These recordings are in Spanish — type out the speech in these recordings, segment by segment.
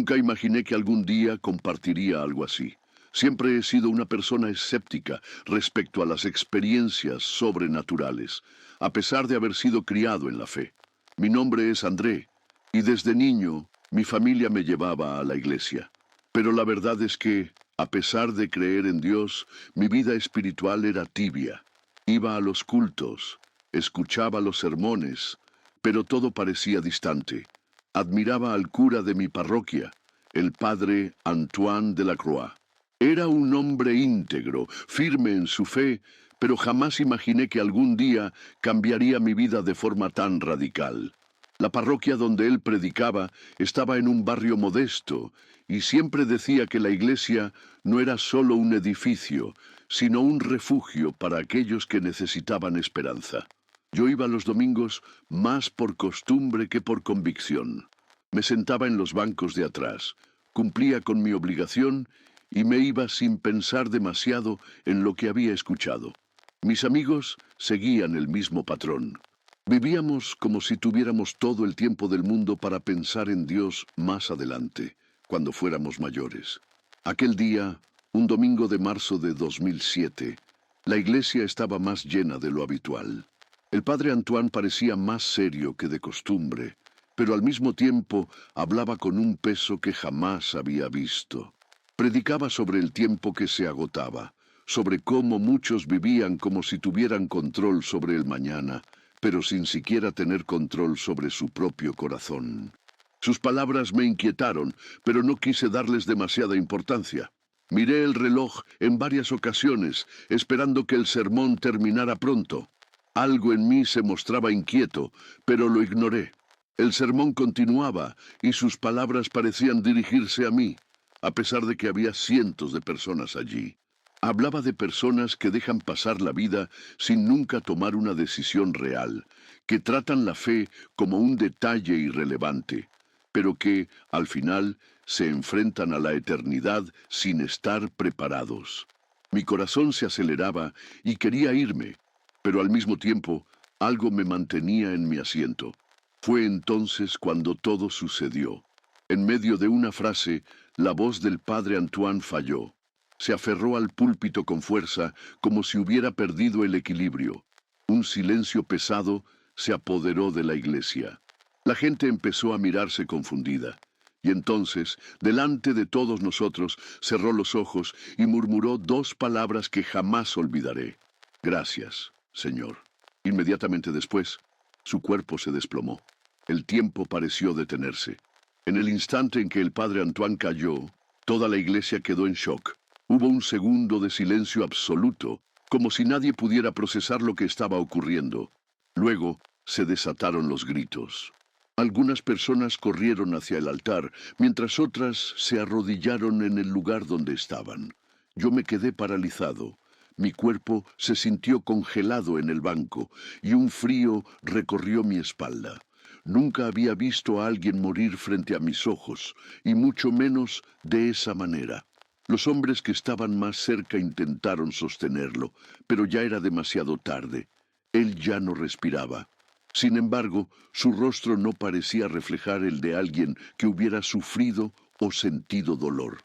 Nunca imaginé que algún día compartiría algo así. Siempre he sido una persona escéptica respecto a las experiencias sobrenaturales, a pesar de haber sido criado en la fe. Mi nombre es André, y desde niño mi familia me llevaba a la iglesia. Pero la verdad es que, a pesar de creer en Dios, mi vida espiritual era tibia. Iba a los cultos, escuchaba los sermones, pero todo parecía distante. Admiraba al cura de mi parroquia, el padre Antoine de la Croix. Era un hombre íntegro, firme en su fe, pero jamás imaginé que algún día cambiaría mi vida de forma tan radical. La parroquia donde él predicaba estaba en un barrio modesto, y siempre decía que la iglesia no era solo un edificio, sino un refugio para aquellos que necesitaban esperanza. Yo iba los domingos más por costumbre que por convicción. Me sentaba en los bancos de atrás, cumplía con mi obligación y me iba sin pensar demasiado en lo que había escuchado. Mis amigos seguían el mismo patrón. Vivíamos como si tuviéramos todo el tiempo del mundo para pensar en Dios más adelante, cuando fuéramos mayores. Aquel día, un domingo de marzo de 2007, la iglesia estaba más llena de lo habitual. El padre Antoine parecía más serio que de costumbre, pero al mismo tiempo hablaba con un peso que jamás había visto. Predicaba sobre el tiempo que se agotaba, sobre cómo muchos vivían como si tuvieran control sobre el mañana, pero sin siquiera tener control sobre su propio corazón. Sus palabras me inquietaron, pero no quise darles demasiada importancia. Miré el reloj en varias ocasiones, esperando que el sermón terminara pronto. Algo en mí se mostraba inquieto, pero lo ignoré. El sermón continuaba y sus palabras parecían dirigirse a mí, a pesar de que había cientos de personas allí. Hablaba de personas que dejan pasar la vida sin nunca tomar una decisión real, que tratan la fe como un detalle irrelevante, pero que, al final, se enfrentan a la eternidad sin estar preparados. Mi corazón se aceleraba y quería irme, pero al mismo tiempo, algo me mantenía en mi asiento. Fue entonces cuando todo sucedió. En medio de una frase, la voz del padre Antoine falló. Se aferró al púlpito con fuerza, como si hubiera perdido el equilibrio. Un silencio pesado se apoderó de la iglesia. La gente empezó a mirarse confundida. Y entonces, delante de todos nosotros, cerró los ojos y murmuró dos palabras que jamás olvidaré. Gracias, Señor. Inmediatamente después, su cuerpo se desplomó. El tiempo pareció detenerse. En el instante en que el padre Antoine cayó, toda la iglesia quedó en shock. Hubo un segundo de silencio absoluto, como si nadie pudiera procesar lo que estaba ocurriendo. Luego se desataron los gritos. Algunas personas corrieron hacia el altar, mientras otras se arrodillaron en el lugar donde estaban. Yo me quedé paralizado. Mi cuerpo se sintió congelado en el banco, y un frío recorrió mi espalda. Nunca había visto a alguien morir frente a mis ojos, y mucho menos de esa manera. Los hombres que estaban más cerca intentaron sostenerlo, pero ya era demasiado tarde. Él ya no respiraba. Sin embargo, su rostro no parecía reflejar el de alguien que hubiera sufrido o sentido dolor.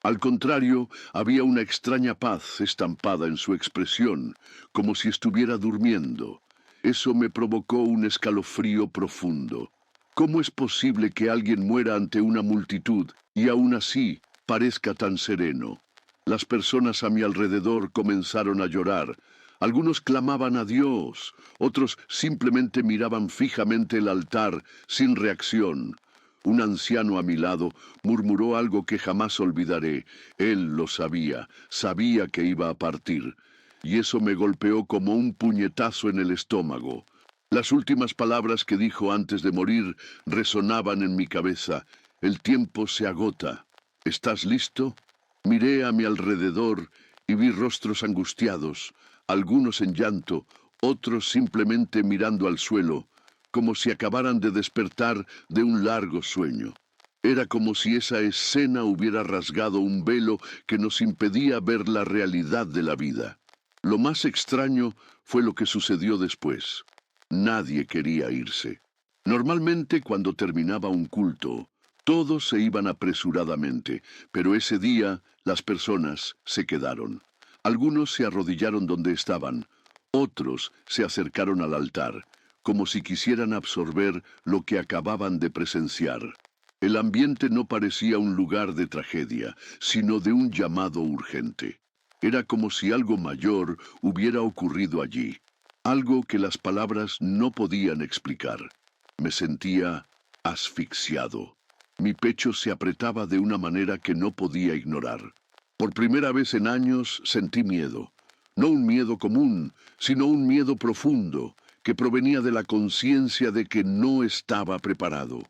Al contrario, había una extraña paz estampada en su expresión, como si estuviera durmiendo. Eso me provocó un escalofrío profundo. ¿Cómo es posible que alguien muera ante una multitud y aún así parezca tan sereno? Las personas a mi alrededor comenzaron a llorar. Algunos clamaban a Dios, otros simplemente miraban fijamente el altar, sin reacción. Un anciano a mi lado murmuró algo que jamás olvidaré. Él lo sabía, sabía que iba a partir, y eso me golpeó como un puñetazo en el estómago. Las últimas palabras que dijo antes de morir resonaban en mi cabeza. El tiempo se agota. ¿Estás listo? Miré a mi alrededor y vi rostros angustiados, algunos en llanto, otros simplemente mirando al suelo, como si acabaran de despertar de un largo sueño. Era como si esa escena hubiera rasgado un velo que nos impedía ver la realidad de la vida. Lo más extraño fue lo que sucedió después. Nadie quería irse. Normalmente, cuando terminaba un culto, Todos se iban apresuradamente, pero ese día las personas se quedaron. Algunos se arrodillaron donde estaban, otros se acercaron al altar, como si quisieran absorber lo que acababan de presenciar. El ambiente no parecía un lugar de tragedia, sino de un llamado urgente. Era como si algo mayor hubiera ocurrido allí, algo que las palabras no podían explicar. Me sentía asfixiado. Mi pecho se apretaba de una manera que no podía ignorar. Por primera vez en años sentí miedo. No un miedo común, sino un miedo profundo, que provenía de la conciencia de que no estaba preparado.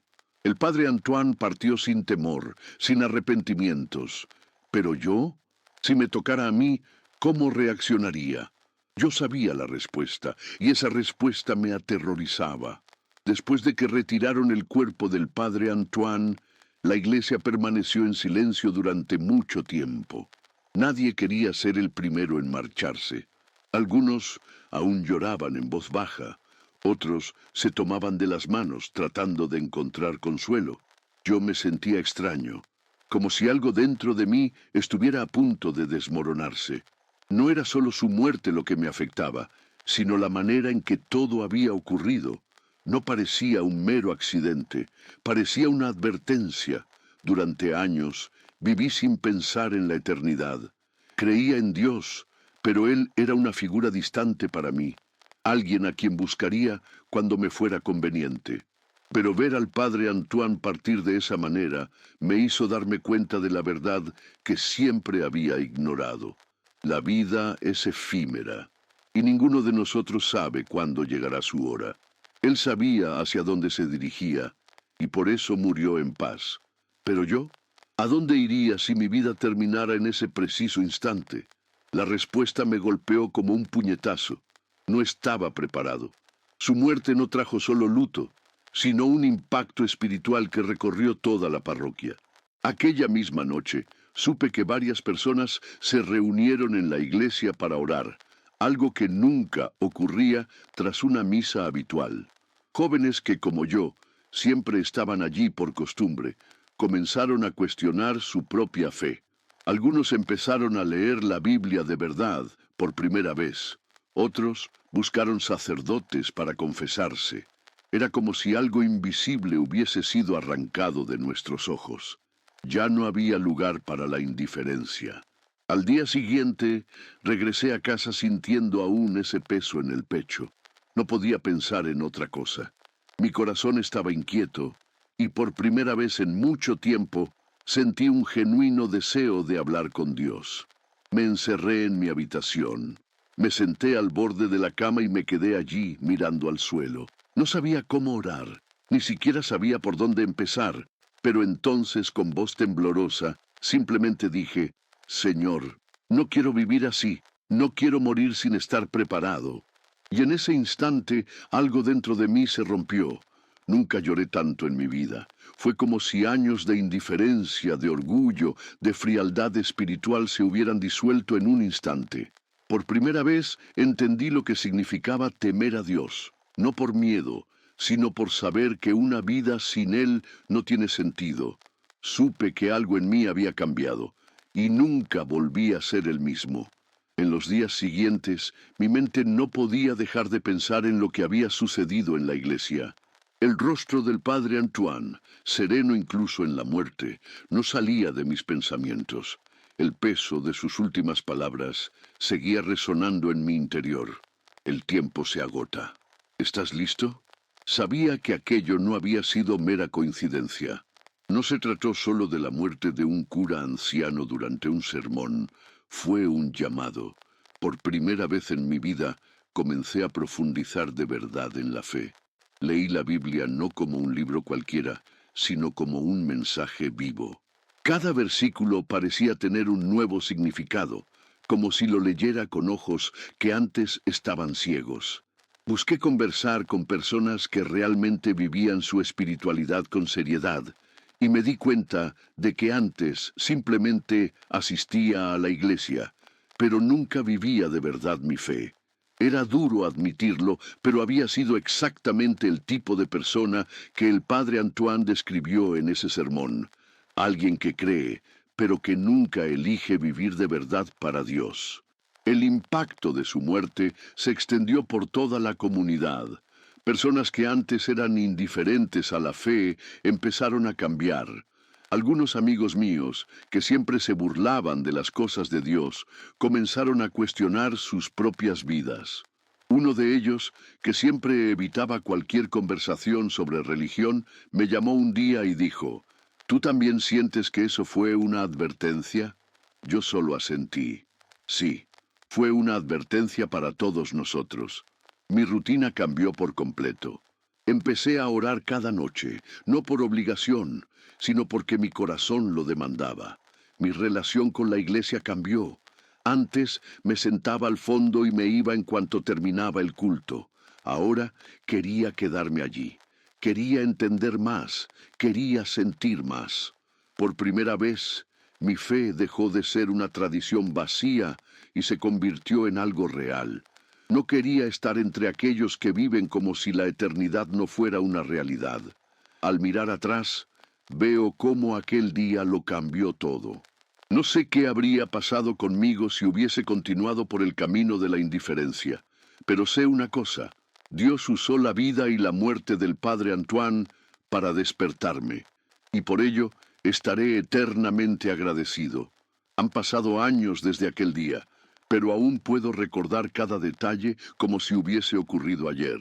El padre Antoine partió sin temor, sin arrepentimientos. Pero yo, si me tocara a mí, ¿cómo reaccionaría? Yo sabía la respuesta, y esa respuesta me aterrorizaba. Después de que retiraron el cuerpo del padre Antoine, la iglesia permaneció en silencio durante mucho tiempo. Nadie quería ser el primero en marcharse. Algunos aún lloraban en voz baja. Otros se tomaban de las manos tratando de encontrar consuelo. Yo me sentía extraño, como si algo dentro de mí estuviera a punto de desmoronarse. No era solo su muerte lo que me afectaba, sino la manera en que todo había ocurrido. No parecía un mero accidente, parecía una advertencia. Durante años viví sin pensar en la eternidad. Creía en Dios, pero Él era una figura distante para mí, alguien a quien buscaría cuando me fuera conveniente. Pero ver al padre Antoine partir de esa manera me hizo darme cuenta de la verdad que siempre había ignorado. La vida es efímera, y ninguno de nosotros sabe cuándo llegará su hora. Él sabía hacia dónde se dirigía, y por eso murió en paz. Pero yo, ¿a dónde iría si mi vida terminara en ese preciso instante? La respuesta me golpeó como un puñetazo. No estaba preparado. Su muerte no trajo solo luto, sino un impacto espiritual que recorrió toda la parroquia. Aquella misma noche, supe que varias personas se reunieron en la iglesia para orar, algo que nunca ocurría tras una misa habitual. Jóvenes que, como yo, siempre estaban allí por costumbre, comenzaron a cuestionar su propia fe. Algunos empezaron a leer la Biblia de verdad por primera vez. Otros buscaron sacerdotes para confesarse. Era como si algo invisible hubiese sido arrancado de nuestros ojos. Ya no había lugar para la indiferencia. Al día siguiente, regresé a casa sintiendo aún ese peso en el pecho. No podía pensar en otra cosa. Mi corazón estaba inquieto, y por primera vez en mucho tiempo sentí un genuino deseo de hablar con Dios. Me encerré en mi habitación. Me senté al borde de la cama y me quedé allí mirando al suelo. No sabía cómo orar, ni siquiera sabía por dónde empezar, pero entonces con voz temblorosa simplemente dije: Señor, no quiero vivir así, no quiero morir sin estar preparado. Y en ese instante algo dentro de mí se rompió. Nunca lloré tanto en mi vida. Fue como si años de indiferencia, de orgullo, de frialdad espiritual se hubieran disuelto en un instante. Por primera vez entendí lo que significaba temer a Dios, no por miedo, sino por saber que una vida sin Él no tiene sentido. Supe que algo en mí había cambiado, y nunca volví a ser el mismo. En los días siguientes, mi mente no podía dejar de pensar en lo que había sucedido en la iglesia. El rostro del padre Antoine, sereno incluso en la muerte, no salía de mis pensamientos. El peso de sus últimas palabras seguía resonando en mi interior. El tiempo se agota. ¿Estás listo? Sabía que aquello no había sido mera coincidencia. No se trató solo de la muerte de un cura anciano durante un sermón. Fue un llamado. Por primera vez en mi vida comencé a profundizar de verdad en la fe. Leí la Biblia no como un libro cualquiera, sino como un mensaje vivo. Cada versículo parecía tener un nuevo significado, como si lo leyera con ojos que antes estaban ciegos. Busqué conversar con personas que realmente vivían su espiritualidad con seriedad, y me di cuenta de que antes simplemente asistía a la iglesia, pero nunca vivía de verdad mi fe. Era duro admitirlo, pero había sido exactamente el tipo de persona que el padre Antoine describió en ese sermón. Alguien que cree, pero que nunca elige vivir de verdad para Dios. El impacto de su muerte se extendió por toda la comunidad. Personas que antes eran indiferentes a la fe empezaron a cambiar. Algunos amigos míos, que siempre se burlaban de las cosas de Dios, comenzaron a cuestionar sus propias vidas. Uno de ellos, que siempre evitaba cualquier conversación sobre religión, me llamó un día y dijo, ¿tú también sientes que eso fue una advertencia? Yo solo asentí. Sí, fue una advertencia para todos nosotros. Mi rutina cambió por completo. Empecé a orar cada noche, no por obligación, sino porque mi corazón lo demandaba. Mi relación con la iglesia cambió. Antes me sentaba al fondo y me iba en cuanto terminaba el culto. Ahora quería quedarme allí. Quería entender más, quería sentir más. Por primera vez, mi fe dejó de ser una tradición vacía y se convirtió en algo real. No quería estar entre aquellos que viven como si la eternidad no fuera una realidad. Al mirar atrás, veo cómo aquel día lo cambió todo. No sé qué habría pasado conmigo si hubiese continuado por el camino de la indiferencia, pero sé una cosa, Dios usó la vida y la muerte del padre Antoine para despertarme, y por ello estaré eternamente agradecido. Han pasado años desde aquel día, pero aún puedo recordar cada detalle como si hubiese ocurrido ayer.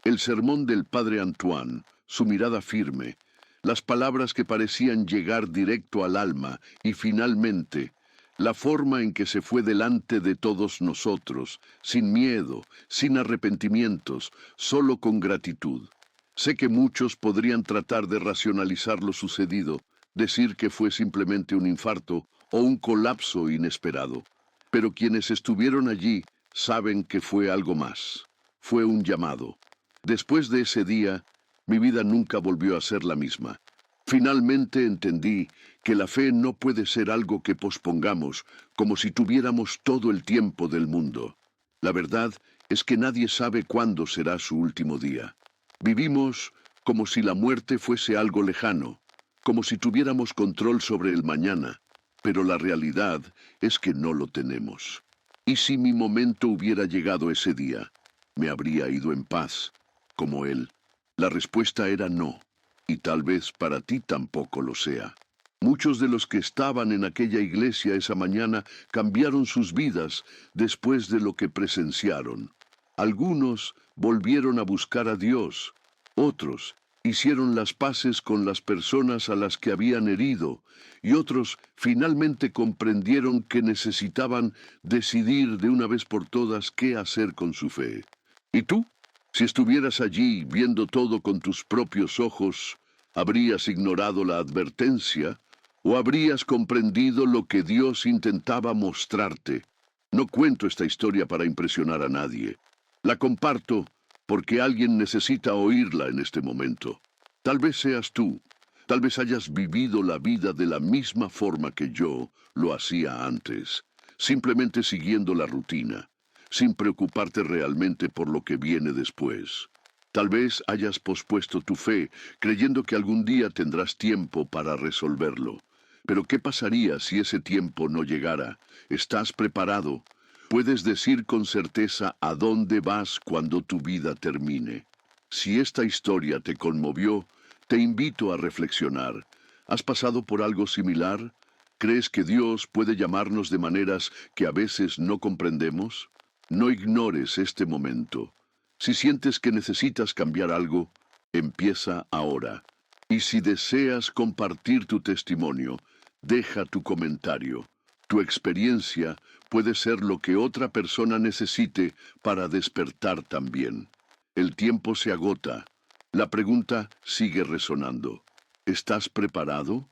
El sermón del padre Antoine, su mirada firme, las palabras que parecían llegar directo al alma y finalmente, la forma en que se fue delante de todos nosotros, sin miedo, sin arrepentimientos, solo con gratitud. Sé que muchos podrían tratar de racionalizar lo sucedido, decir que fue simplemente un infarto o un colapso inesperado. Pero quienes estuvieron allí saben que fue algo más. Fue un llamado. Después de ese día, mi vida nunca volvió a ser la misma. Finalmente entendí que la fe no puede ser algo que pospongamos como si tuviéramos todo el tiempo del mundo. La verdad es que nadie sabe cuándo será su último día. Vivimos como si la muerte fuese algo lejano, como si tuviéramos control sobre el mañana, pero la realidad es que no lo tenemos. ¿Y si mi momento hubiera llegado ese día? ¿Me habría ido en paz, como él? La respuesta era no, y tal vez para ti tampoco lo sea. Muchos de los que estaban en aquella iglesia esa mañana cambiaron sus vidas después de lo que presenciaron. Algunos volvieron a buscar a Dios, otros hicieron las paces con las personas a las que habían herido, y otros finalmente comprendieron que necesitaban decidir de una vez por todas qué hacer con su fe. ¿Y tú? Si estuvieras allí viendo todo con tus propios ojos, ¿habrías ignorado la advertencia o habrías comprendido lo que Dios intentaba mostrarte? No cuento esta historia para impresionar a nadie. La comparto porque alguien necesita oírla en este momento. Tal vez seas tú. Tal vez hayas vivido la vida de la misma forma que yo lo hacía antes, simplemente siguiendo la rutina, sin preocuparte realmente por lo que viene después. Tal vez hayas pospuesto tu fe, creyendo que algún día tendrás tiempo para resolverlo. Pero ¿qué pasaría si ese tiempo no llegara? ¿Estás preparado? ¿Puedes decir con certeza a dónde vas cuando tu vida termine? Si esta historia te conmovió, te invito a reflexionar. ¿Has pasado por algo similar? ¿Crees que Dios puede llamarnos de maneras que a veces no comprendemos? No ignores este momento. Si sientes que necesitas cambiar algo, empieza ahora. Y si deseas compartir tu testimonio, deja tu comentario. Tu experiencia puede ser lo que otra persona necesite para despertar también. El tiempo se agota. La pregunta sigue resonando. ¿Estás preparado?